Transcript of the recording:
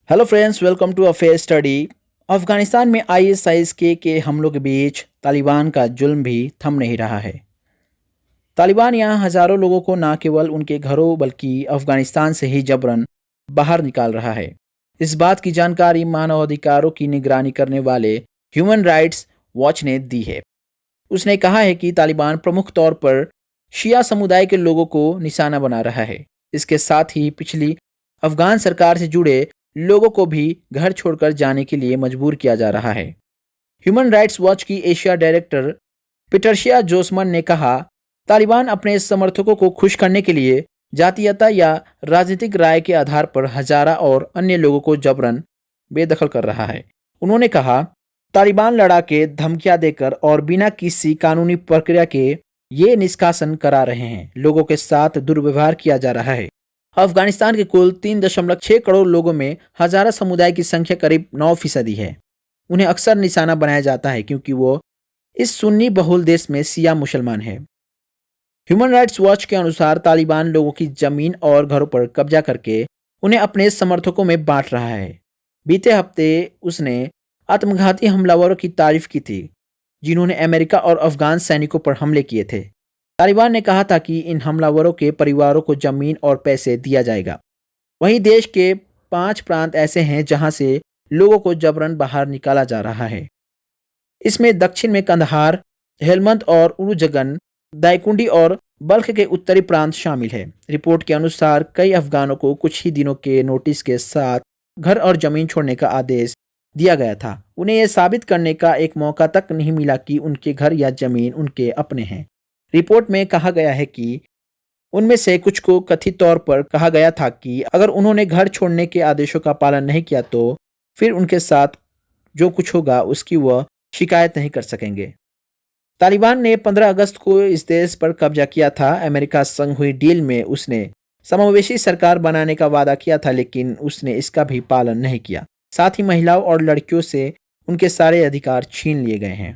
Hello friends, welcome to affair study. Afghanistan में ISIS के हमलों के बीच तालिबान का जुल्म भी थम नहीं रहा है। तालिबान यहाँ हजारों लोगों को न केवल उनके घरों बल्कि अफगानिस्तान से ही जबरन बाहर निकाल रहा है। इस बात की जानकारी मानवाधिकारों की निगरानी करने वाले ह्यूमन राइट्स वॉच ने दी है। उसने कहा है कि तालिबान प्रमुख तौर पर शिया समुदाय के लोगों को निशाना बना रहा है। इसके साथ ही पिछली अफगान सरकार से जुड़े लोगों को भी घर छोड़कर जाने के लिए मजबूर किया जा रहा है। ह्यूमन राइट्स वॉच की एशिया डायरेक्टर पीटरशिया जोसमन ने कहा, तालिबान अपने समर्थकों को खुश करने के लिए जातीयता या राजनीतिक राय के आधार पर हजारा और अन्य लोगों को जबरन बेदखल कर रहा है। उन्होंने कहा, तालिबान लड़ाके धमकियां देकर और बिना किसी कानूनी प्रक्रिया के ये निष्कासन करा रहे हैं। लोगों के साथ दुर्व्यवहार किया जा रहा है। अफगानिस्तान के कुल 3.6 करोड़ लोगों में हजारा समुदाय की संख्या करीब 9% है। उन्हें अक्सर निशाना बनाया जाता है क्योंकि वो इस सुन्नी बहुल देश में शिया मुसलमान है। ह्यूमन राइट्स वॉच के अनुसार तालिबान लोगों की जमीन और घरों पर कब्जा करके उन्हें अपने समर्थकों में बांट रहा है। बीते हफ्ते उसने आत्मघाती हमलावरों की तारीफ की थी जिन्होंने अमेरिका और अफगान सैनिकों पर हमले किए थे। तालिबान ने कहा था कि इन हमलावरों के परिवारों को जमीन और पैसे दिया जाएगा। वहीं देश के 5 प्रांत ऐसे हैं जहां से लोगों को जबरन बाहर निकाला जा रहा है। इसमें दक्षिण में कंदहार, हेलमंद और उरुजगन, दायकुंडी और बल्ख के उत्तरी प्रांत शामिल है। रिपोर्ट के अनुसार कई अफगानों को कुछ ही दिनों के नोटिस के साथ घर और जमीन छोड़ने का आदेश दिया गया था। उन्हें यह साबित करने का एक मौका तक नहीं मिला कि उनके घर या जमीन उनके अपने हैं। रिपोर्ट में कहा गया है कि उनमें से कुछ को कथित तौर पर कहा गया था कि अगर उन्होंने घर छोड़ने के आदेशों का पालन नहीं किया तो फिर उनके साथ जो कुछ होगा उसकी वह शिकायत नहीं कर सकेंगे। तालिबान ने 15 अगस्त को इस देश पर कब्जा किया था। अमेरिका संग हुई डील में उसने समावेशी सरकार बनाने का वादा किया था, लेकिन उसने इसका भी पालन नहीं किया। साथ ही महिलाओं और लड़कियों से उनके सारे अधिकार छीन लिए गए हैं।